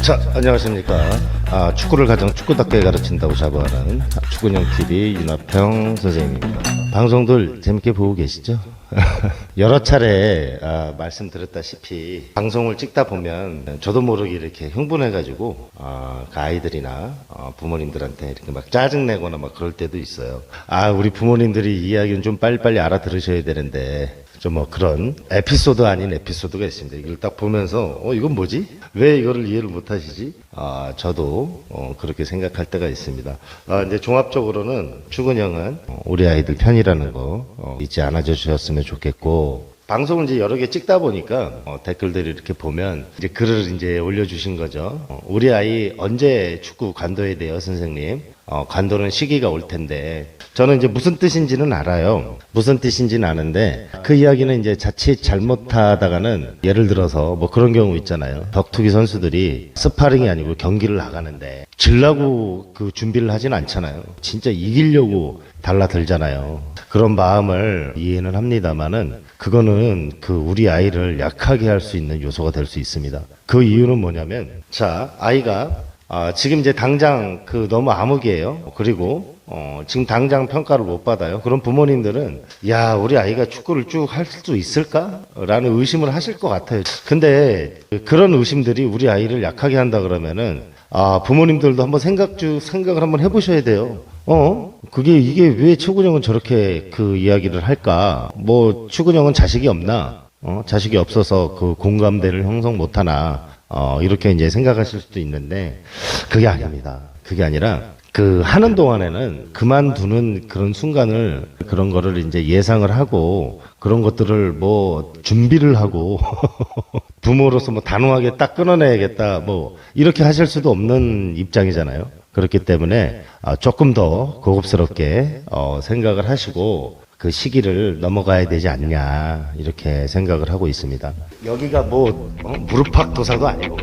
자, 안녕하십니까. 축구를 가장 축구답게 가르친다고 자부하는 축구형 TV 윤하평 선생님입니다. 방송들 재밌게 보고 계시죠? 여러 차례 말씀드렸다시피 방송을 찍다 보면 저도 모르게 이렇게 흥분해가지고 그 아이들이나 부모님들한테 이렇게 막 짜증내거나 막 그럴 때도 있어요. 우리 부모님들이 이 이야기는 좀 빨리빨리 알아들으셔야 되는데 좀 뭐 그런 에피소드 아닌 에피소드가 있습니다. 이걸 딱 보면서 이건 뭐지? 왜 이거를 이해를 못 하시지? 저도 그렇게 생각할 때가 있습니다. 이제 종합적으로는 축은형은 우리 아이들 편이라는 거 잊지 않아 주셨으면 좋겠고, 방송을 이제 여러 개 찍다 보니까 댓글들을 이렇게 보면 이제 글을 이제 올려주신 거죠. 우리 아이 언제 축구 관둬야 돼요, 선생님? 관두는 시기가 올 텐데, 저는 이제 무슨 뜻인지는 알아요. 무슨 뜻인지는 아는데, 그 이야기는 이제 자칫 잘못하다가는, 예를 들어서 뭐 그런 경우 있잖아요. 격투기 선수들이 스파링이 아니고 경기를 나가는데 질라고 그 준비를 하진 않잖아요. 진짜 이기려고 달라들잖아요. 그런 마음을 이해는 합니다만은, 그거는 그 우리 아이를 약하게 할 수 있는 요소가 될 수 있습니다. 그 이유는 뭐냐면, 자, 아이가 지금 이제 당장 너무 암흑이에요. 그리고 지금 당장 평가를 못 받아요. 그럼 부모님들은 야, 우리 아이가 축구를 쭉 할 수 있을까? 라는 의심을 하실 것 같아요. 근데 그런 의심들이 우리 아이를 약하게 한다 그러면은 부모님들도 한번 생각을 한번 해보셔야 돼요. 이게 왜 축구형은 저렇게 그 이야기를 할까? 뭐 축구형은 자식이 없나? 자식이 없어서 그 공감대를 형성 못하나? 이렇게 이제 생각하실 수도 있는데, 그게 아닙니다. 그게 아니라, 하는 동안에는 그만두는 그런 순간을, 그런 거를 이제 예상을 하고, 그런 것들을 뭐, 준비를 하고, 부모로서 뭐 단호하게 딱 끊어내야겠다, 뭐, 이렇게 하실 수도 없는 입장이잖아요. 그렇기 때문에, 조금 더 고급스럽게, 생각을 하시고, 그 시기를 넘어가야 되지 않냐, 이렇게 생각을 하고 있습니다. 여기가 뭐 무릎팍도사도 아니고,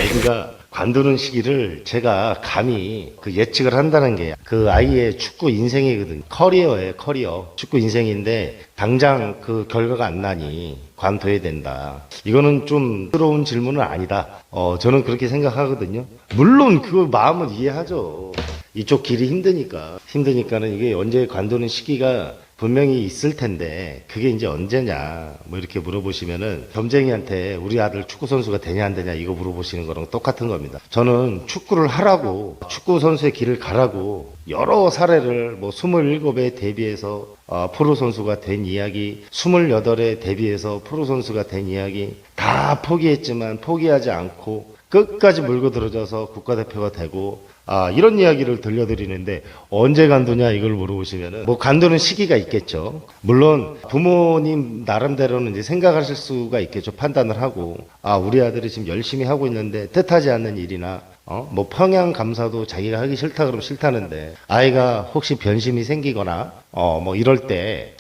여기가 관두는 시기를 제가 감히 예측을 한다는 게 그 아이의 축구 인생이거든요. 커리어예요, 커리어. 축구 인생인데 당장 그 결과가 안 나니 관둬야 된다. 이거는 좀 부끄러운 질문은 아니다. 저는 그렇게 생각하거든요. 물론 그 마음은 이해하죠. 이쪽 길이 힘드니까는 이게 언제 관두는 시기가 분명히 있을 텐데, 그게 이제 언제냐, 뭐 이렇게 물어보시면은, 점쟁이한테 우리 아들 축구선수가 되냐 안 되냐 이거 물어보시는 거랑 똑같은 겁니다. 저는 축구를 하라고, 축구선수의 길을 가라고, 여러 사례를 뭐 27에 데뷔해서 프로선수가 된 이야기, 28에 데뷔해서 프로선수가 된 이야기, 다 포기했지만 포기하지 않고 끝까지 물고 들어져서 국가대표가 되고, 이런 이야기를 들려드리는데, 언제 관두냐 이걸 물어보시면은 뭐 관두는 시기가 있겠죠. 물론 부모님 나름대로는 이제 생각하실 수가 있겠죠. 판단을 하고, 우리 아들이 지금 열심히 하고 있는데 뜻하지 않는 일이나 뭐 평양 감사도 자기가 하기 싫다 그러면 싫다는데, 아이가 혹시 변심이 생기거나 뭐 이럴 때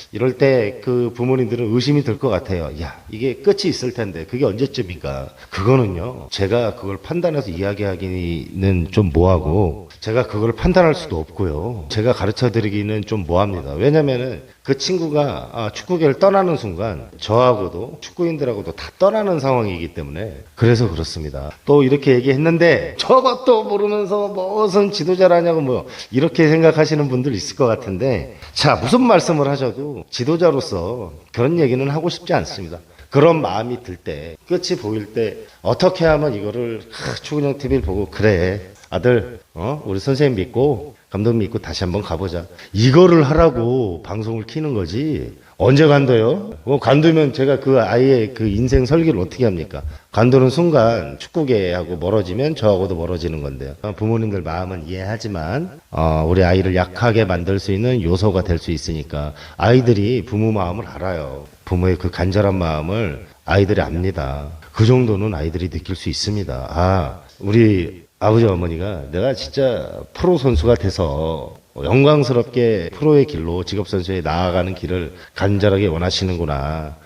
그 부모님들은 의심이 들 것 같아요. 야, 이게 끝이 있을 텐데 그게 언제쯤인가? 그거는요, 제가 그걸 판단해서 이야기하기는 좀 뭐하고, 제가 그걸 판단할 수도 없고요, 제가 가르쳐 드리기는 좀 뭐합니다. 왜냐면은 그 친구가 축구계를 떠나는 순간 저하고도 축구인들하고도 다 떠나는 상황이기 때문에, 그래서 그렇습니다. 또 이렇게 얘기했는데 저것도 모르면서 무슨 지도자라냐고 뭐 이렇게 생각하시는 분들 있을 것 같은데, 자, 무슨 말씀을 하셔도 지도자로서 그런 얘기는 하고 싶지 않습니다. 그런 마음이 들 때, 끝이 보일 때 어떻게 하면 이거를 축구형 TV를 보고, 그래 아들, 우리 선생님 믿고 감독 믿고 다시 한번 가보자, 이거를 하라고 방송을 키는 거지. 언제 관둬요? 관두면 제가 그 아이의 그 인생 설계를 어떻게 합니까? 관두는 순간 축구계하고 멀어지면 저하고도 멀어지는 건데요. 부모님들 마음은 이해하지만 우리 아이를 약하게 만들 수 있는 요소가 될 수 있으니까, 아이들이 부모 마음을 알아요. 부모의 그 간절한 마음을 아이들이 압니다. 그 정도는 아이들이 느낄 수 있습니다. 우리 아버지 어머니가 내가 진짜 프로 선수가 돼서 영광스럽게 프로의 길로, 직업선수에 나아가는 길을 간절하게 원하시는구나.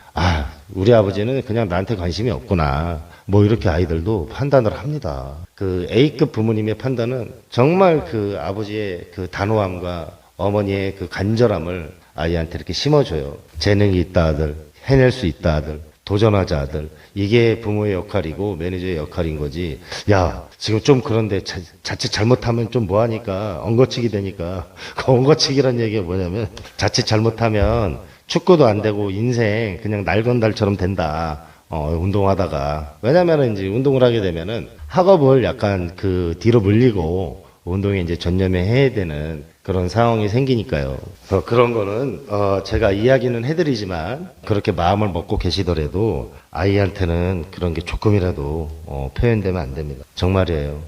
우리 아버지는 그냥 나한테 관심이 없구나. 뭐 이렇게 아이들도 판단을 합니다. 그 A급 부모님의 판단은 정말 그 아버지의 그 단호함과 어머니의 그 간절함을 아이한테 이렇게 심어줘요. 재능이 있다 아들, 해낼 수 있다 아들, 도전하자들. 이게 부모의 역할이고 매니저의 역할인 거지. 야, 지금 좀 그런데 자칫 잘못하면 좀 뭐하니까 엉거치기 되니까. 그 엉거치기란 얘기가 뭐냐면 자칫 잘못하면 축구도 안 되고 인생 그냥 날건달처럼 된다. 운동하다가. 왜냐면은 이제 운동을 하게 되면은 학업을 약간 그 뒤로 물리고 운동에 이제 전념해야 되는 그런 상황이 생기니까요. 그런 거는 제가 이야기는 해드리지만 그렇게 마음을 먹고 계시더라도 아이한테는 그런 게 조금이라도 표현되면 안 됩니다. 정말이에요.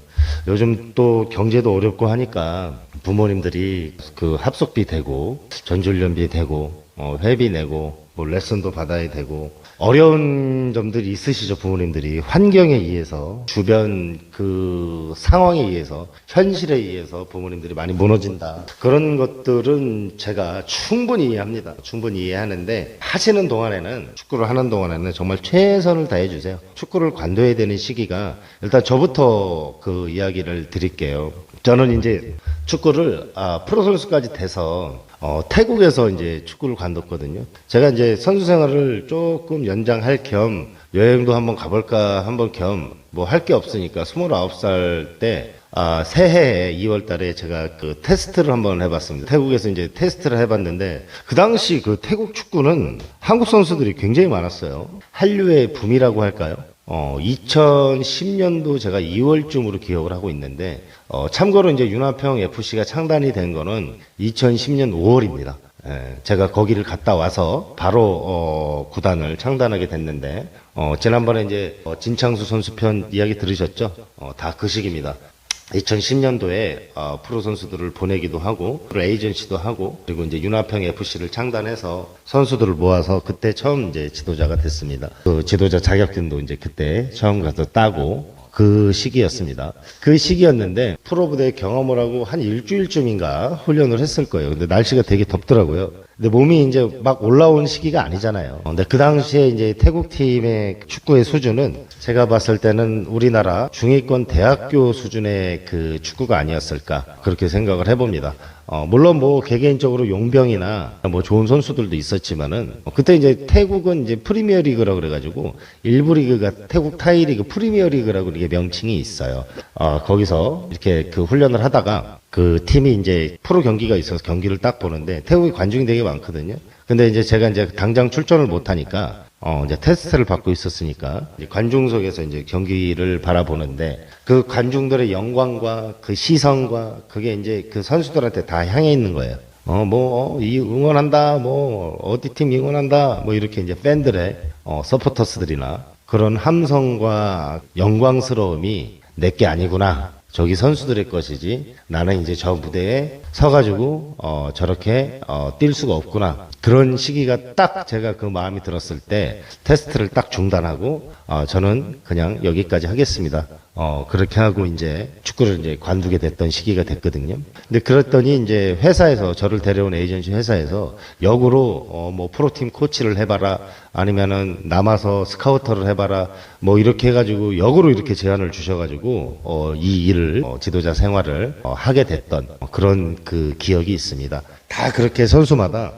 요즘 또 경제도 어렵고 하니까 부모님들이 그 합숙비 대고 전지훈련비 대고 회비 내고 뭐 레슨도 받아야 되고 어려운 점들이 있으시죠. 부모님들이 환경에 의해서 주변 그 상황에 의해서 현실에 의해서 부모님들이 많이 무너진다. 그런 것들은 제가 충분히 이해합니다. 충분히 이해하는데 하시는 동안에는 축구를 하는 동안에는 정말 최선을 다해 주세요. 축구를 관둬야 되는 시기가 일단 저부터 그 이야기를 드릴게요. 저는 이제 축구를 프로 선수까지 돼서 태국에서 이제 축구를 관뒀거든요. 제가 이제 선수 생활을 조금 연장할 겸 여행도 한번 가볼까 한번 겸 뭐 할 게 없으니까 29살 때 새해에 2월 달에 제가 그 테스트를 한번 해봤습니다. 태국에서 이제 테스트를 해봤는데 그 당시 그 태국 축구는 한국 선수들이 굉장히 많았어요. 한류의 붐이라고 할까요? 2010년도 제가 2월쯤으로 기억을 하고 있는데, 참고로 이제 윤화평 FC가 창단이 된 거는 2010년 5월입니다. 제가 거기를 갔다 와서 바로 구단을 창단하게 됐는데, 지난번에 이제 진창수 선수 편 이야기 들으셨죠? 다 그 시기입니다. 2010년도에 프로 선수들을 보내기도 하고 프로 에이전시도 하고 그리고 이제 윤화평 FC를 창단해서 선수들을 모아서 그때 처음 이제 지도자가 됐습니다. 그 지도자 자격증도 이제 그때 처음 가서 따고 그 시기였습니다. 그 시기였는데 프로 부대 경험을 하고 한 일주일쯤인가 훈련을 했을 거예요. 근데 날씨가 되게 덥더라고요. 근데 몸이 이제 막 올라온 시기가 아니잖아요. 근데 그 당시에 이제 태국 팀의 축구의 수준은 제가 봤을 때는 우리나라 중위권 대학교 수준의 그 축구가 아니었을까 그렇게 생각을 해봅니다. 물론 뭐 개개인적으로 용병이나 뭐 좋은 선수들도 있었지만은 그때 이제 태국은 이제 프리미어 리그라고 그래가지고 일부 리그가 태국 타이 리그 프리미어 리그라고 이게 명칭이 있어요. 거기서 이렇게 그 훈련을 하다가 그 팀이 이제 프로 경기가 있어서 경기를 딱 보는데 태국이 관중이 되게 많거든요. 근데 이제 제가 이제 당장 출전을 못 하니까 이제 테스트를 받고 있었으니까 이제 관중석에서 이제 경기를 바라보는데 그 관중들의 영광과 그 시선과 그게 이제 그 선수들한테 다 향해 있는 거예요. 이 응원한다, 어디 팀 응원한다, 뭐 이렇게 이제 팬들의 서포터스들이나 그런 함성과 영광스러움이 내게 아니구나. 저기 선수들의 것이지 나는 이제 저 무대에 서가지고 저렇게 뛸 수가 없구나. 그런 시기가 딱 제가 그 마음이 들었을 때 테스트를 딱 중단하고 저는 그냥 여기까지 하겠습니다. 그렇게 하고 이제 축구를 이제 관두게 됐던 시기가 됐거든요. 근데 그랬더니 이제 회사에서 저를 데려온 에이전시 회사에서 역으로 뭐 프로팀 코치를 해봐라 아니면은 남아서 스카우터를 해봐라 뭐 이렇게 해가지고 역으로 이렇게 제안을 주셔가지고 이 일을 지도자 생활을 하게 됐던 그런 그 기억이 있습니다. 다 그렇게 선수마다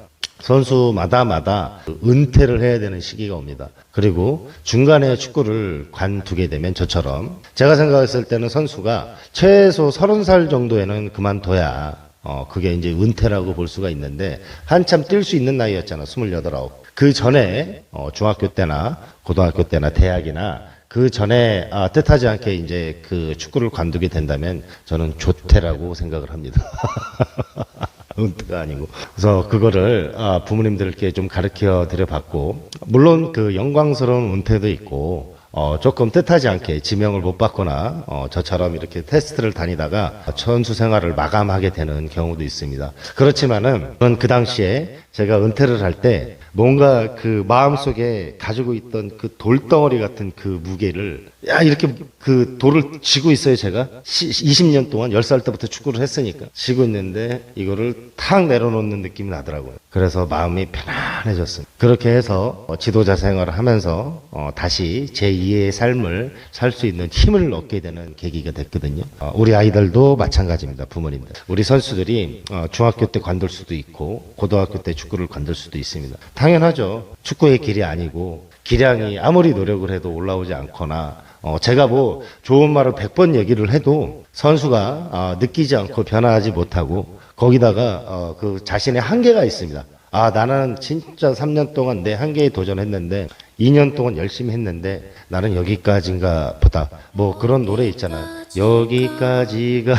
은퇴를 해야 되는 시기가 옵니다. 그리고 중간에 축구를 관두게 되면 저처럼 제가 생각했을 때는 선수가 최소 30살 정도에는 그만둬야 그게 이제 은퇴라고 볼 수가 있는데 한참 뛸 수 있는 나이였잖아. 28, 9. 그 전에 중학교 때나 고등학교 때나 대학이나 그 전에 뜻하지 않게 이제 그 축구를 관두게 된다면 저는 조퇴라고 생각을 합니다. 은퇴가 아니고. 그래서 그거를 부모님들께 좀 가르쳐 드려 봤고, 물론 그 영광스러운 은퇴도 있고, 조금 뜻하지 않게 지명을 못 받거나, 저처럼 이렇게 테스트를 다니다가 선수 생활을 마감하게 되는 경우도 있습니다. 그렇지만은, 저는 그 당시에 제가 은퇴를 할 때 뭔가 그 마음속에 가지고 있던 그 돌덩어리 같은 그 무게를 이렇게 그 돌을 쥐고 있어요. 제가 20년 동안 10살 때부터 축구를 했으니까 쥐고 있는데 이거를 탁 내려놓는 느낌이 나더라고요. 그래서 마음이 편안해졌습니다. 그렇게 해서 지도자 생활을 하면서 다시 제2의 삶을 살 수 있는 힘을 얻게 되는 계기가 됐거든요. 우리 아이들도 마찬가지입니다. 부모님들. 우리 선수들이 중학교 때 관둘 수도 있고 고등학교 때 축구를 관둘 수도 있습니다. 당연하죠. 축구의 길이 아니고 기량이 아무리 노력을 해도 올라오지 않거나 제가 뭐 좋은 말을 100번 얘기를 해도 선수가 느끼지 않고 변화하지 못하고 거기다가 그 자신의 한계가 있습니다. 아, 나는 진짜 3년 동안 내 한계에 도전했는데 2년 동안 열심히 했는데 나는 여기까지인가 보다. 뭐 그런 노래 있잖아. 여기까지가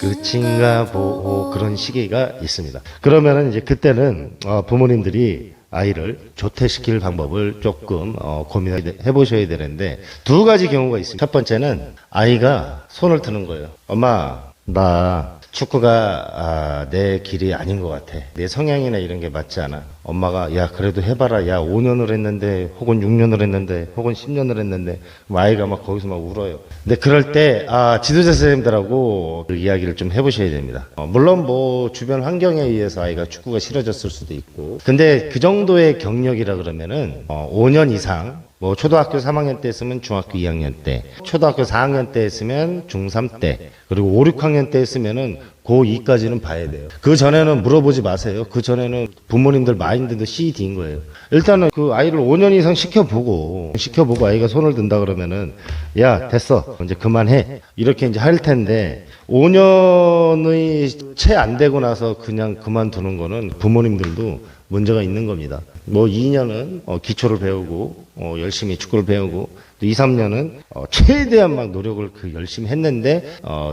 끝인가 보 그런 시기가 있습니다. 그러면은 이제 그때는 부모님들이 아이를 조퇴시킬 방법을 조금 고민해 보셔야 되는데 두 가지 경우가 있습니다. 첫 번째는 아이가 손을 드는 거예요. 엄마, 나 축구가 내 길이 아닌 것 같아. 내 성향이나 이런 게 맞지 않아. 엄마가 야 그래도 해봐라. 야 5년을 했는데 혹은 6년을 했는데 혹은 10년을 했는데 아이가 막 거기서 막 울어요. 근데 그럴 때 지도자 선생님들하고 그 이야기를 좀 해보셔야 됩니다. 물론 뭐 주변 환경에 의해서 아이가 축구가 싫어졌을 수도 있고 근데 그 정도의 경력이라 그러면은 5년 이상 뭐 초등학교 3학년 때 했으면 중학교 2학년 때, 초등학교 4학년 때 했으면 중3 때, 그리고 5, 6학년 때 했으면은 고2까지는 봐야 돼요. 그 전에는 물어보지 마세요. 그 전에는 부모님들 마인드도 CED인 거예요. 일단은 그 아이를 5년 이상 시켜보고 아이가 손을 든다 그러면은 야 됐어 이제 그만해 이렇게 이제 할 텐데 5년의 채 안 되고 나서 그냥 그만두는 거는 부모님들도 문제가 있는 겁니다. 뭐 2년은 기초를 배우고 열심히 축구를 배우고 또 2, 3년은 최대한 막 노력을 열심히 했는데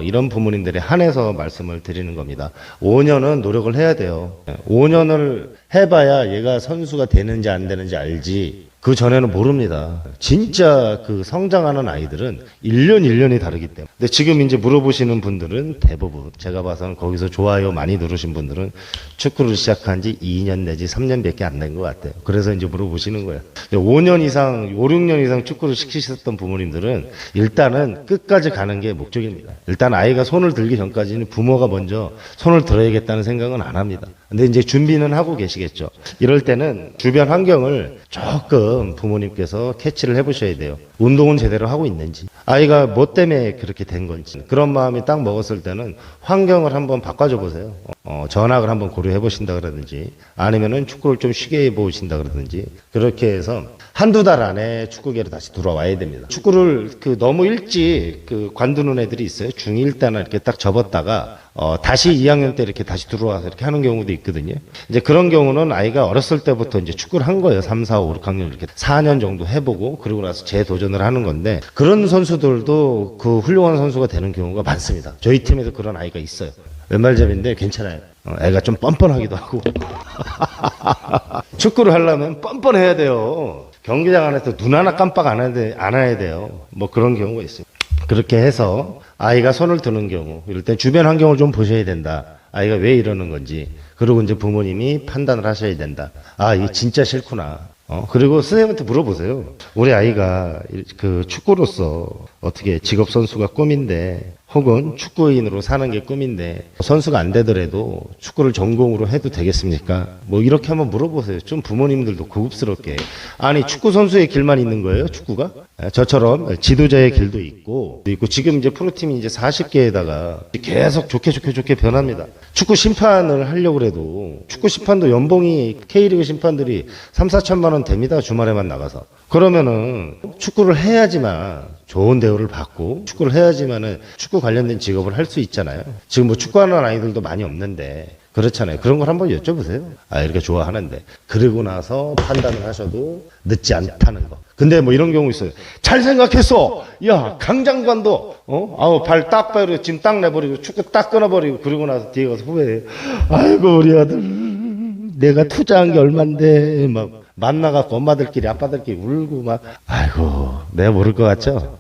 이런 부모님들에 한해서 말씀을 드리는 겁니다. 5년은 노력을 해야 돼요. 5년을 해봐야 얘가 선수가 되는지 안 되는지 알지. 그 전에는 모릅니다. 진짜 그 성장하는 아이들은 1년 1년이 다르기 때문에. 근데 지금 이제 물어보시는 분들은 대부분 제가 봐서는 거기서 좋아요 많이 누르신 분들은 축구를 시작한 지 2년 내지 3년밖에 안 된 것 같아요. 그래서 이제 물어보시는 거예요. 5년 이상, 5, 6년 이상 축구를 시키셨던 부모님들은 일단은 끝까지 가는 게 목적입니다. 일단 아이가 손을 들기 전까지는 부모가 먼저 손을 들어야겠다는 생각은 안 합니다. 근데 이제 준비는 하고 계시겠죠. 이럴 때는 주변 환경을 조금 부모님께서 캐치를 해보셔야 돼요. 운동은 제대로 하고 있는지, 아이가 뭐 때문에 그렇게 된 건지, 그런 마음이 딱 먹었을 때는 환경을 한번 바꿔줘 보세요. 전학을 한번 고려해 보신다 그러든지, 아니면은 축구를 좀 쉬게 해 보신다 그러든지, 그렇게 해서 한두 달 안에 축구계로 다시 돌아와야 됩니다. 축구를 너무 일찍 관두는 애들이 있어요. 중1 때나 이렇게 딱 접었다가 다시 2학년 때 이렇게 다시 들어와서 이렇게 하는 경우도 있거든요. 이제 그런 경우는 아이가 어렸을 때부터 이제 축구를 한 거예요. 3, 4, 5, 6학년 이렇게 4년 정도 해보고 그러고 나서 재도전을 하는 건데 그런 선수들도 그 훌륭한 선수가 되는 경우가 많습니다. 저희 팀에도 그런 아이가 있어요. 왼발잡이인데 괜찮아요. 애가 좀 뻔뻔하기도 하고 축구를 하려면 뻔뻔해야 돼요. 경기장 안에서 눈 하나 깜빡 안 해야 돼요. 뭐 그런 경우가 있어요. 그렇게 해서 아이가 손을 드는 경우, 이럴 땐 주변 환경을 좀 보셔야 된다. 아이가 왜 이러는 건지. 그리고 이제 부모님이 판단을 하셔야 된다. 아, 이게 진짜 싫구나. 그리고 선생님한테 물어보세요. 우리 아이가 그 축구로서 어떻게 직업 선수가 꿈인데 혹은 축구인으로 사는 게 꿈인데 선수가 안 되더라도 축구를 전공으로 해도 되겠습니까? 뭐 이렇게 한번 물어보세요. 좀 부모님들도 고급스럽게. 아니 축구 선수의 길만 있는 거예요? 축구가? 저처럼 지도자의 길도 있고 지금 이제 프로팀이 이제 40개에다가 계속 좋게 변합니다. 축구 심판을 하려고 해도 축구 심판도 연봉이 K리그 심판들이 3, 4천만 원 됩니다. 주말에만 나가서. 그러면은 축구를 해야지만 좋은 대우를 받고 축구를 해야지만은 축구 관련된 직업을 할 수 있잖아요. 지금 뭐 축구하는 아이들도 많이 없는데 그렇잖아요. 그런 걸 한번 여쭤보세요. 아, 이렇게 좋아하는데. 그러고 나서 판단을 하셔도 늦지 않다는 거. 근데 뭐 이런 경우 있어요. 잘 생각했어. 야, 강장관도 발 딱 빼버리고 짐 딱 내버리고 축구 딱 끊어버리고 그러고 나서 뒤에 가서 후회해. 아이고 우리 아들 내가 투자한 게 얼만데 막 만나갖고 엄마들끼리 아빠들끼리 울고 막 아이고 내가 모를 것 같죠?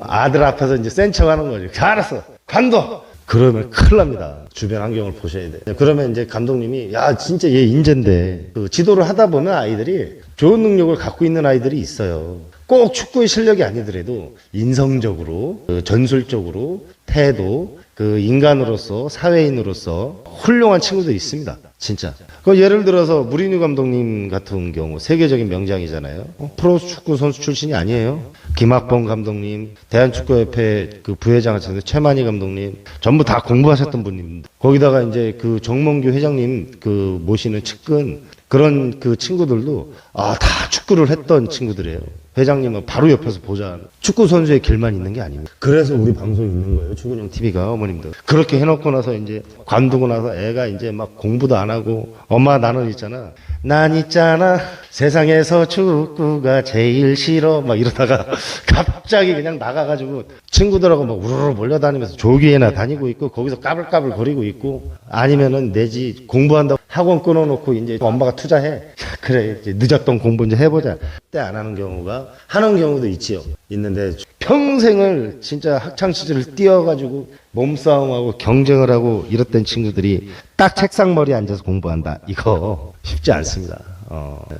아들 앞에서 이제 센 척하는 거지. 알았어 관둬. 그러면 큰일 납니다. 주변 환경을 보셔야 돼요. 그러면 이제 감독님이 야 진짜 얘 인재인데 지도를 하다 보면 아이들이 좋은 능력을 갖고 있는 아이들이 있어요. 꼭 축구의 실력이 아니더라도 인성적으로 전술적으로 태도 인간으로서 사회인으로서 훌륭한 친구들이 있습니다. 진짜. 예를 들어서 무리뉴 감독님 같은 경우 세계적인 명장이잖아요. 프로축구 선수 출신이 아니에요. 김학범 감독님, 대한축구협회 부회장 하셨는데 최만희 감독님 전부 다 공부하셨던 분입니다. 거기다가 이제 정몽규 회장님 모시는 측근 그런 그 친구들도 다 축구를 했던 친구들이에요. 회장님은 바로 옆에서 보자. 축구 선수의 길만 있는 게 아닙니다. 그래서 우리 방송이 있는 거예요. 추근영 TV가 어머님들. 그렇게 해놓고 나서 이제 관두고 나서 애가 이제 막 공부도 안 하고 엄마 나는 있잖아. 난 있잖아. 세상에서 축구가 제일 싫어. 막 이러다가 갑자기 그냥 나가가지고 친구들하고 막 우르르 몰려다니면서 조기에나 다니고 있고 거기서 까불까불 거리고 있고 아니면은 내지 공부한다고 학원 끊어놓고 이제 엄마가 투자해. 그래 이제 늦었던 공부 이제 해보자. 그때 안 하는 경우가 하는 경우도 있지요. 있는데 평생을 진짜 학창 시절을 뛰어가지고 몸싸움하고 경쟁을 하고 이랬던 친구들이 딱 책상머리에 앉아서 공부한다. 이거 쉽지 않습니다.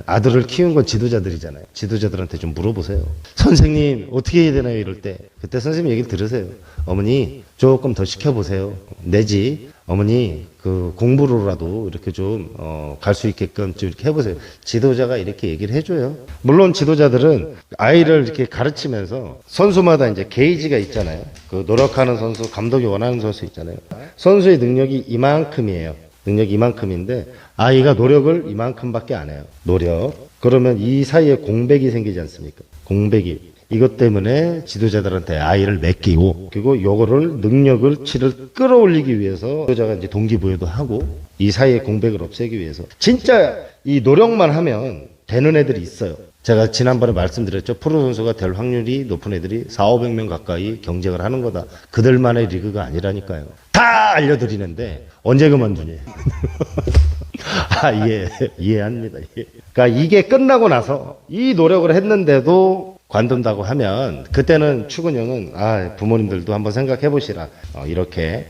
아들을 키운 건 지도자들이잖아요. 지도자들한테 좀 물어보세요. 선생님 어떻게 해야 되나요? 이럴 때 그때 선생님 얘기를 들으세요. 어머니 조금 더 시켜보세요. 내지 어머니 그 공부로라도 이렇게 좀 갈 수 있게끔 좀 이렇게 해보세요. 지도자가 이렇게 얘기를 해줘요. 물론 지도자들은 아이를 이렇게 가르치면서 선수마다 이제 게이지가 있잖아요. 그 노력하는 선수, 감독이 원하는 선수 있잖아요. 선수의 능력이 이만큼이에요. 능력이 이만큼인데 아이가 노력을 이만큼밖에 안 해요. 노력. 그러면 이 사이에 공백이 생기지 않습니까? 공백이. 이것 때문에 지도자들한테 아이를 맡기고 그리고 요거를 능력치를 끌어올리기 위해서 지도자가 이제 동기부여도 하고 이 사이에 공백을 없애기 위해서 진짜 이 노력만 하면 되는 애들이 있어요. 제가 지난번에 말씀드렸죠. 프로 선수가 될 확률이 높은 애들이 4,500명 가까이 경쟁을 하는 거다. 그들만의 리그가 아니라니까요. 다 알려드리는데 언제 그만두니? 이해합니다. 그러니까 이게 끝나고 나서 이 노력을 했는데도 관둔다고 하면 그때는 추근영은 부모님들도 한번 생각해 보시라 이렇게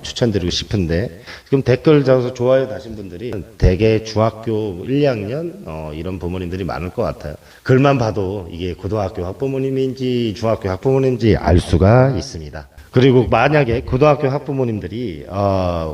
추천드리고 싶은데 지금 댓글 달아서 좋아요 다신 분들이 대개 중학교 1, 2학년 이런 부모님들이 많을 것 같아요. 글만 봐도 이게 고등학교 학부모님인지 중학교 학부모님인지 알 수가 있습니다. 그리고 만약에 고등학교 학부모님들이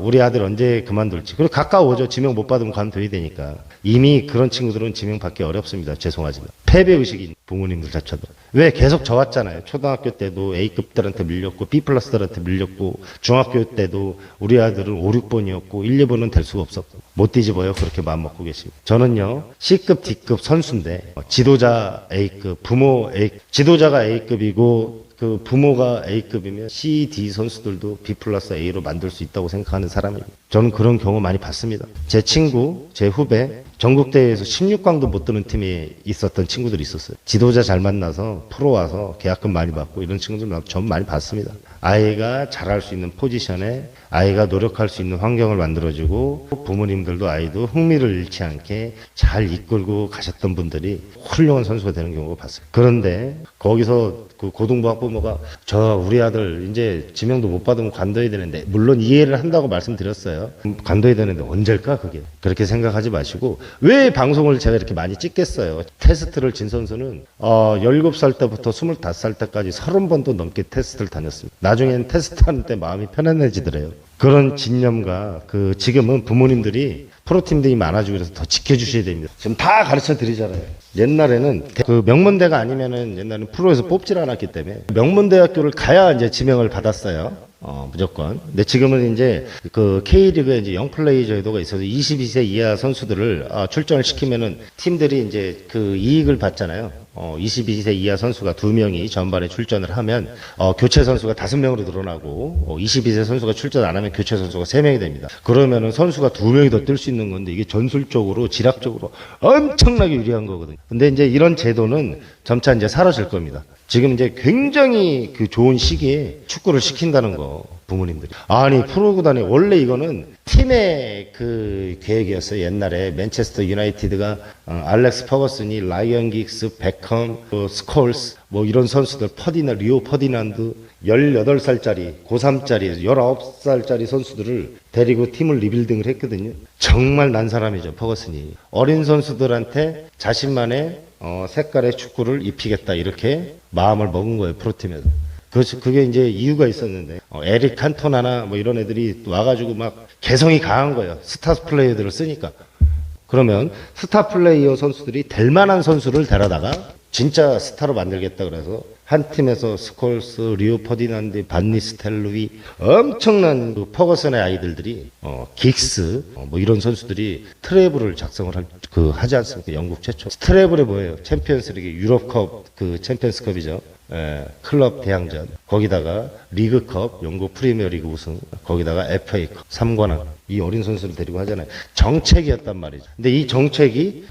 우리 아들 언제 그만둘지 그리고 가까워져 지명 못 받으면 관둬야 되니까 이미 그런 친구들은 지명 받기 어렵습니다. 죄송하지만 패배의식인 부모님들 자체도 왜 계속 져왔잖아요. 초등학교 때도 A급들한테 밀렸고 B플러스들한테 밀렸고 중학교 때도 우리 아들은 5, 6번이었고 1, 2번은 될 수가 없었고 못 뒤집어요. 그렇게 마음먹고 계십니다. 저는요 C급, D급 선수인데 지도자 A급, 부모 A, 지도자가 A급이고 그 부모가 A급이면 C, D 선수들도 B 플러스 A로 만들 수 있다고 생각하는 사람입니다. 저는 그런 경우 많이 봤습니다. 제 친구, 제 후배, 전국대회에서 16강도 못 드는 팀에 있었던 친구들이 있었어요. 지도자 잘 만나서 프로 와서 계약금 많이 받고 이런 친구들 전 많이 봤습니다. 아이가 잘할 수 있는 포지션에 아이가 노력할 수 있는 환경을 만들어주고 부모님들도 아이도 흥미를 잃지 않게 잘 이끌고 가셨던 분들이 훌륭한 선수가 되는 경우가 봤어요. 그런데 거기서 그 고등부 학부모가 우리 아들 이제 지명도 못 받으면 관둬야 되는데 물론 이해를 한다고 말씀드렸어요. 관둬야 되는데 언제일까 그게 그렇게 생각하지 마시고 왜 방송을 제가 이렇게 많이 찍겠어요. 테스트를 진 선수는 17살 때부터 25살 때까지 30번도 넘게 테스트를 다녔습니다. 나중에는 테스트하는 때 마음이 편안해지더래요. 그런 집념과 지금은 부모님들이 프로팀들이 많아지고 그래서 더 지켜주셔야 됩니다. 지금 다 가르쳐 드리잖아요. 옛날에는 그 명문대가 아니면은 옛날에는 프로에서 뽑질 않았기 때문에 명문대학교를 가야 이제 지명을 받았어요. 무조건. 근데 지금은 이제 그 K리그에 이제 영플레이 제도가 있어서 22세 이하 선수들을 출전을 시키면은 팀들이 이제 그 이익을 받잖아요. 22세 이하 선수가 2명이 전반에 출전을 하면 교체 선수가 5명으로 늘어나고 22세 선수가 출전 안 하면 교체 선수가 3명이 됩니다. 그러면은 선수가 2명이 더 뛸 수 있는 건데 이게 전술적으로 지략적으로 엄청나게 유리한 거거든요. 근데 이제 이런 제도는 점차 이제 사라질 겁니다. 지금 이제 굉장히 그 좋은 시기에 축구를 시킨다는 거 부모님들이 아니 프로구단에 원래 이거는 팀의 그 계획이었어요. 옛날에 맨체스터 유나이티드가 알렉스 퍼거슨이 라이언 긱스, 베컴, 스콜스 뭐 이런 선수들 리오 퍼디난드 18살짜리 고3짜리 19살짜리 선수들을 데리고 팀을 리빌딩을 했거든요. 정말 난 사람이죠. 퍼거슨이 어린 선수들한테 자신만의 색깔의 축구를 입히겠다 이렇게 마음을 먹은 거예요. 프로팀에서. 그게 이제 이유가 있었는데 에릭 칸토나나 뭐 이런 애들이 와가지고 막 개성이 강한 거예요. 스타 플레이어들을 쓰니까. 그러면 스타 플레이어 선수들이 될 만한 선수를 데려다가 진짜 스타로 만들겠다 그래서 한 팀에서 스콜스, 리오 퍼디난드, 반니스텔로이 엄청난 그 퍼거슨의 아이들들이 긱스 뭐 이런 선수들이 트래블을 작성을 하지 않습니까? 영국 최초. 트래블이 뭐예요? 챔피언스리그 유럽컵 그 챔피언스컵이죠. 예, 클럽 대항전 거기다가 리그컵 영국 프리미어리그 우승 거기다가 FA컵 3관왕 이 어린 선수를 데리고 하잖아요. 정책이었단 말이죠. 근데 이 정책이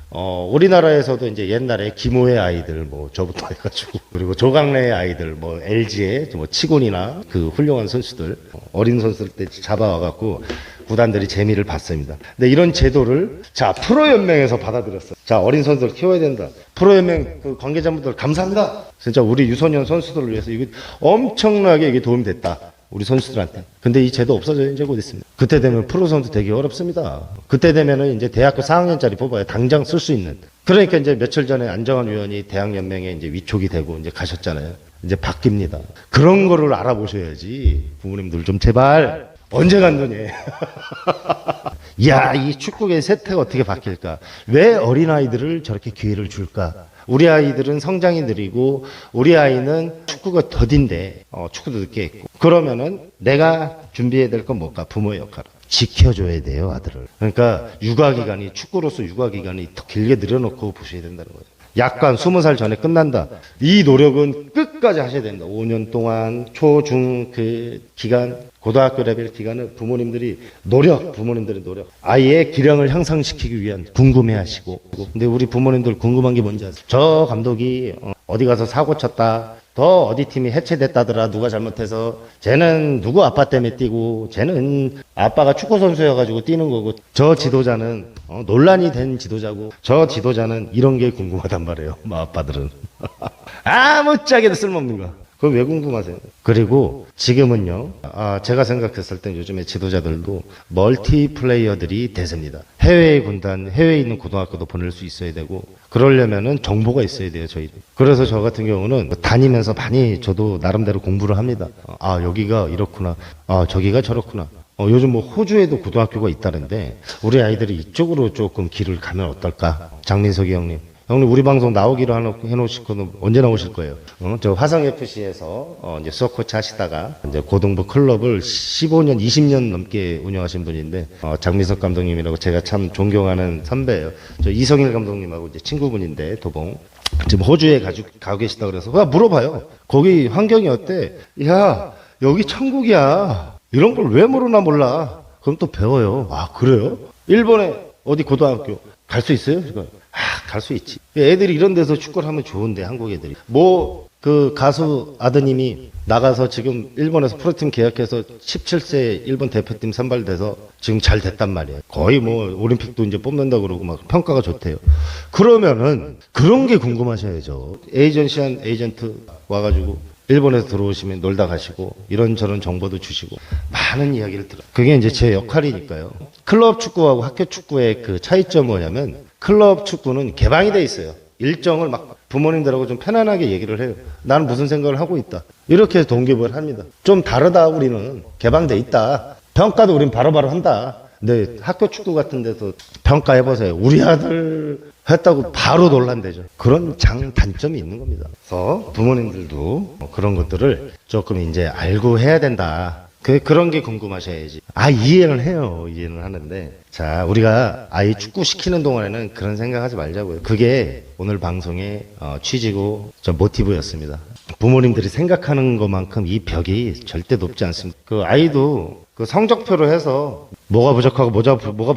우리나라에서도 이제 옛날에 김호의 아이들 뭐 저부터 해가지고 그리고 조강래의 아이들 뭐 LG의 뭐 치곤이나 그 훌륭한 선수들 어린 선수들 때 잡아와갖고 구단들이 재미를 봤습니다. 근데 이런 제도를 자 프로연맹에서 받아들였어요. 자 어린 선수들 키워야 된다. 프로연맹 그 관계자분들 감사합니다. 진짜 우리 유소년 선수들을 위해서 이거 엄청나게 이게 도움이 됐다. 우리 선수들한테. 근데 이 제도 없어져 이제 곧 있습니다. 그때 되면 프로 선수 되기 어렵습니다. 그때 되면은 이제 대학교 4학년짜리 뽑아야 당장 쓸 수 있는. 그러니까 이제 며칠 전에 안정환 위원이 대학연맹에 이제 위촉이 되고 이제 가셨잖아요. 이제 바뀝니다. 그런 거를 알아보셔야지. 부모님들 좀 제발. 언제 간다니? 야, 이 축구의 세태가 어떻게 바뀔까? 왜 어린아이들을 저렇게 기회를 줄까? 우리 아이들은 성장이 느리고 우리 아이는 축구가 더딘데 축구도 늦게 했고 그러면은 내가 준비해야 될 건 뭘까? 부모의 역할. 지켜줘야 돼요, 아들을. 그러니까 육아기간이 축구로서 육아기간이 더 길게 늘여놓고 보셔야 된다는 거예요. 약관 20살 전에 끝난다. 이 노력은 끝까지 하셔야 된다. 5년 동안 초, 중 그 기간 고등학교 레벨 기간은 부모님들이 부모님들의 노력. 아이의 기량을 향상시키기 위한 궁금해하시고. 근데 우리 부모님들 궁금한 게 뭔지 아세요? 저 감독이 어디 가서 사고 쳤다. 더 어디 팀이 해체됐다더라. 누가 잘못해서. 쟤는 누구 아빠 때문에 뛰고 쟤는 아빠가 축구 선수여가지고 뛰는 거고 저 지도자는 논란이 된 지도자고 저 지도자는 이런 게 궁금하단 말이에요. 아빠들은. 아무짝에도 쓸모없는 거. 그거 왜 궁금하세요? 그리고 지금은요, 제가 생각했을 땐 요즘에 지도자들도 멀티플레이어들이 대세입니다. 해외의 군단, 해외에 있는 고등학교도 보낼 수 있어야 되고, 그러려면은 정보가 있어야 돼요, 저희. 그래서 저 같은 경우는 다니면서 많이 저도 나름대로 공부를 합니다. 여기가 이렇구나. 저기가 저렇구나. 요즘 뭐 호주에도 고등학교가 있다는데, 우리 아이들이 이쪽으로 조금 길을 가면 어떨까? 장민석이 형님. 형님, 우리 방송 나오기로 해놓으실 거는 언제 나오실 거예요? 저 화성FC에서, 이제 수석 코치 하시다가, 이제 고등부 클럽을 15년, 20년 넘게 운영하신 분인데, 장민석 감독님이라고 제가 참 존경하는 선배예요. 저 이성일 감독님하고 이제 친구분인데, 도봉. 지금 호주에 가고 계시다 그래서, 물어봐요. 거기 환경이 어때? 야, 여기 천국이야. 이런 걸 왜 모르나 몰라. 그럼 또 배워요. 그래요? 일본에 어디 고등학교 갈 수 있어요? 갈 수 있지. 애들이 이런 데서 축구를 하면 좋은데, 한국 애들이. 그 가수 아드님이 나가서 지금 일본에서 프로팀 계약해서 17세 일본 대표팀 선발돼서 지금 잘 됐단 말이에요. 거의 뭐 올림픽도 이제 뽑는다 그러고 막 평가가 좋대요. 그러면은 그런 게 궁금하셔야죠. 에이전시한 에이전트 와가지고 일본에서 들어오시면 놀다 가시고 이런저런 정보도 주시고 많은 이야기를 들어요. 그게 이제 제 역할이니까요. 클럽 축구하고 학교 축구의 그 차이점은 뭐냐면 클럽 축구는 개방이 돼 있어요. 일정을 막 부모님들하고 좀 편안하게 얘기를 해요. 나는 무슨 생각을 하고 있다. 이렇게 동기부여를 합니다. 좀 다르다. 우리는 개방돼 있다. 평가도 우린 바로바로 한다. 근데 학교 축구 같은 데서 평가해보세요. 우리 아들 했다고 바로 논란되죠. 그런 단점이 있는 겁니다. 그래서 부모님들도 그런 것들을 조금 이제 알고 해야 된다. 그런 게 궁금하셔야지. 이해는 해요. 이해는 하는데. 자, 우리가 아이 축구 시키는 동안에는 그런 생각하지 말자고요. 그게 오늘 방송의 취지고 모티브였습니다. 부모님들이 생각하는 것만큼 이 벽이 절대 높지 않습니다. 그 아이도 그 성적표로 해서 뭐가 부족하고 뭐가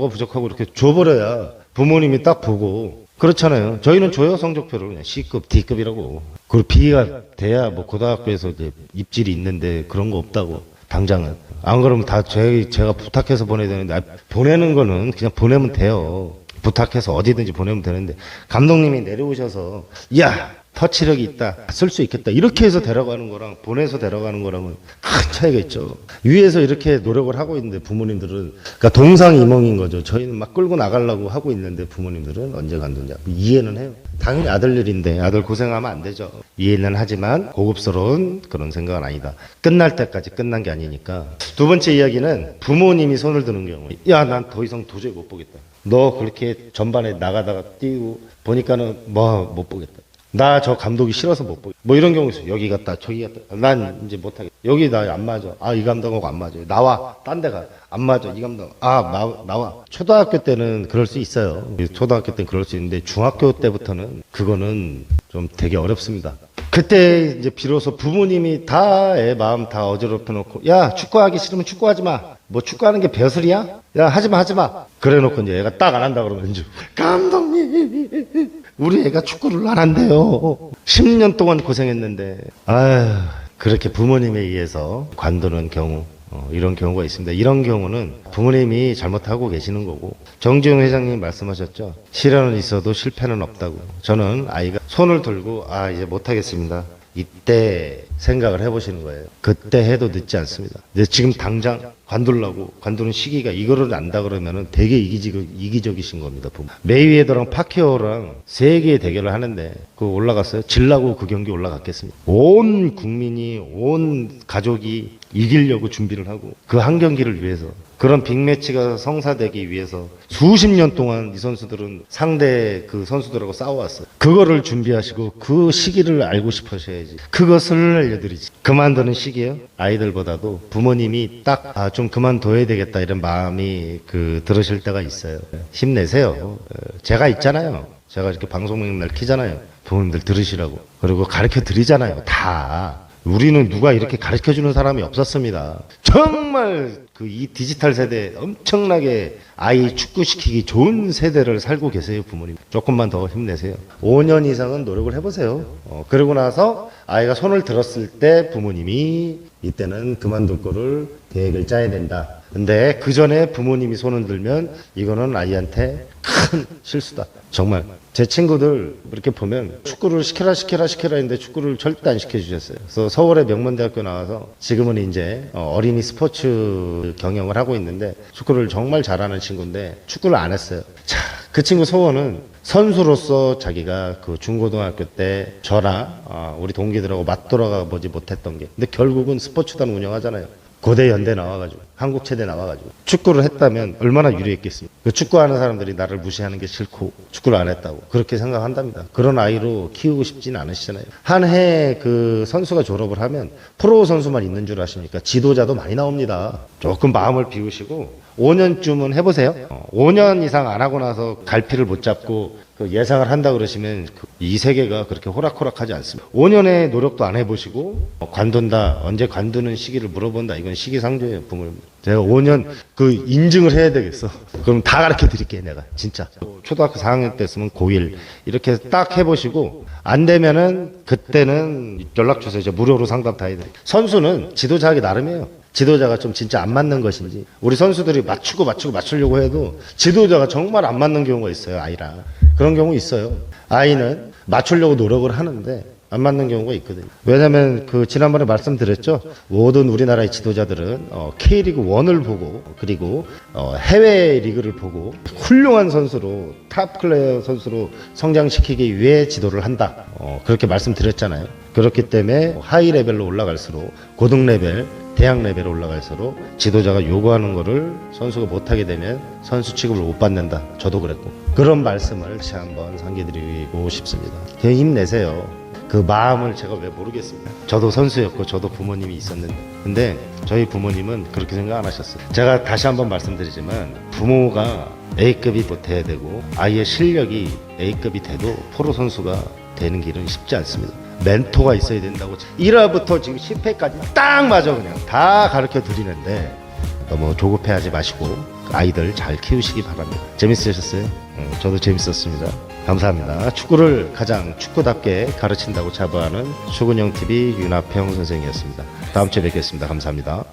부족하고 이렇게 줘버려야 부모님이 딱 보고 그렇잖아요. 저희는 줘요, 성적표를. 그냥 C급, D급이라고. 그리고 B가 돼야 뭐 고등학교에서 이제 입질이 있는데 그런 거 없다고. 당장은. 안 그러면 다 제가 부탁해서 보내야 되는데, 보내는 거는 그냥 보내면 돼요. 부탁해서 어디든지 보내면 되는데, 감독님이 내려오셔서, 야! 터치력이 있다. 쓸 수 있겠다. 이렇게 해서 데려가는 거랑 보내서 데려가는 거랑은 큰 차이가 있죠. 위에서 이렇게 노력을 하고 있는데 부모님들은 그러니까 동상이몽인 거죠. 저희는 막 끌고 나가려고 하고 있는데 부모님들은 언제 간두냐. 이해는 해요. 당연히 아들 일인데 아들 고생하면 안 되죠. 이해는 하지만 고급스러운 그런 생각은 아니다. 끝날 때까지 끝난 게 아니니까. 두 번째 이야기는 부모님이 손을 드는 경우. 야, 난 더 이상 도저히 못 보겠다. 너 그렇게 전반에 나가다가 뛰고 보니까는 못 보겠다. 나 저 감독이 싫어서 못 보게. 뭐 이런 경우 있어요. 여기 갔다 저기 갔다. 난 이제 못하겠다. 여기 나 안 맞아. 아, 이 감독하고 안 맞아요. 나와. 딴 데 가. 안 맞아. 이 감독. 아, 나와. 초등학교 때는 그럴 수 있어요. 초등학교 때는 그럴 수 있는데 중학교 때부터는 그거는 좀 되게 어렵습니다. 그때 이제 비로소 부모님이 다 애 마음 다 어지럽혀 놓고, 야, 축구하기 싫으면 축구하지 마. 뭐 축구하는 게 벼슬이야? 야, 하지 마. 그래 놓고 이제 애가 딱 안 한다 그러면 이제, 감독님, 우리 애가 축구를 안 한대요. 10년 동안 고생했는데, 아휴, 그렇게 부모님에 의해서 관두는 경우, 이런 경우가 있습니다. 이런 경우는 부모님이 잘못하고 계시는 거고, 정지용 회장님 말씀하셨죠. 시련은 있어도 실패는 없다고. 저는 아이가 손을 들고 이제 못하겠습니다. 이때 생각을 해보시는 거예요. 그때 해도 늦지 않습니다. 근데 지금 당장 관두는 시기가 이거를 안다 그러면은 되게 이기적이신 겁니다. 부모. 메이웨더랑 파키오랑 세계의 대결을 하는데 그 올라갔어요. 질라고 그 경기 올라갔겠습니다. 온 국민이 온 가족이 이기려고 준비를 하고 그 한 경기를 위해서 그런 빅매치가 성사되기 위해서 수십 년 동안 이 선수들은 상대 그 선수들하고 싸워왔어요. 그거를 준비하시고 그 시기를 알고 싶으셔야지. 그것을 알려드리지. 그만두는 시기요? 아이들보다도 부모님이 딱 좀 그만둬야 되겠다 이런 마음이 들으실 때가 있어요. 힘내세요. 제가 있잖아요. 제가 이렇게 방송 맨날 키잖아요. 부모님들 들으시라고. 그리고 가르쳐 드리잖아요. 다. 우리는 누가 이렇게 가르쳐주는 사람이 없었습니다. 정말 이 디지털 세대 엄청나게 아이 축구시키기 좋은 세대를 살고 계세요, 부모님. 조금만 더 힘내세요. 5년 이상은 노력을 해보세요. 그러고 나서 아이가 손을 들었을 때 부모님이 이때는 그만둘 거를 계획을 짜야 된다. 근데 그 전에 부모님이 손을 들면 이거는 아이한테 큰 실수다. 정말. 제 친구들 이렇게 보면 축구를 시켜라 했는데 축구를 절대 안 시켜주셨어요. 그래서 서울의 명문대학교 나와서 지금은 이제 어린이 스포츠 경영을 하고 있는데 축구를 정말 잘하는 친구인데 축구를 안 했어요. 자, 그 친구 소원은 선수로서 자기가 그 중고등학교 때 저랑 우리 동기들하고 맞돌아가 보지 못했던 게 근데 결국은 스포츠단 운영하잖아요. 고대 연대 나와가지고 한국체대 나와가지고 축구를 했다면 얼마나 유리했겠습니까? 그 축구하는 사람들이 나를 무시하는 게 싫고 축구를 안 했다고 그렇게 생각한답니다. 그런 아이로 키우고 싶지는 않으시잖아요. 한 해 그 선수가 졸업을 하면 프로 선수만 있는 줄 아십니까? 지도자도 많이 나옵니다. 조금 마음을 비우시고 5년쯤은 해보세요. 5년 이상 안 하고 나서 갈피를 못 잡고 예상을 한다 그러시면 이 세계가 그렇게 호락호락하지 않습니다. 5년의 노력도 안 해보시고 관둔다, 언제 관두는 시기를 물어본다. 이건 시기상조예요, 부모님. 제가 5년 인증을 해야 되겠어. 그럼 다 가르쳐 드릴게요, 내가. 진짜. 초등학교 4학년 때였으면 고1 이렇게 딱 해보시고 안 되면은 그때는 연락 주세요. 제가 무료로 상담 다 해드릴게요. 선수는 지도자하기 나름이에요. 지도자가 좀 진짜 안 맞는 것인지 우리 선수들이 맞추려고 해도 지도자가 정말 안 맞는 경우가 있어요. 아이랑 그런 경우 있어요. 아이는 맞추려고 노력을 하는데 안 맞는 경우가 있거든요. 왜냐하면 지난번에 말씀드렸죠. 모든 우리나라의 지도자들은 K리그 1을 보고 그리고 해외 리그를 보고 훌륭한 선수로 탑 클레어 선수로 성장시키기 위해 지도를 한다. 그렇게 말씀드렸잖아요. 그렇기 때문에 하이 레벨로 올라갈수록 고등 레벨 대학 레벨에 올라갈수록 지도자가 요구하는 거를 선수가 못하게 되면 선수 취급을 못 받는다. 저도 그랬고 그런 말씀을 다시 한번 상기드리고 싶습니다. 힘내세요. 그 마음을 제가 왜 모르겠습니다. 저도 선수였고 저도 부모님이 있었는데 근데 저희 부모님은 그렇게 생각 안 하셨어요. 제가 다시 한번 말씀드리지만 부모가 A급이 돼야 되고 아이의 실력이 A급이 돼도 프로 선수가 되는 길은 쉽지 않습니다. 멘토가 있어야 된다고 1화부터 지금 10회까지 딱 맞아 그냥 다 가르쳐 드리는데 너무 조급해하지 마시고 아이들 잘 키우시기 바랍니다. 재밌으셨어요? 저도 재밌었습니다. 감사합니다. 축구를 가장 축구답게 가르친다고 자부하는 수근영TV 윤하평 선생이었습니다. 다음 주에 뵙겠습니다. 감사합니다.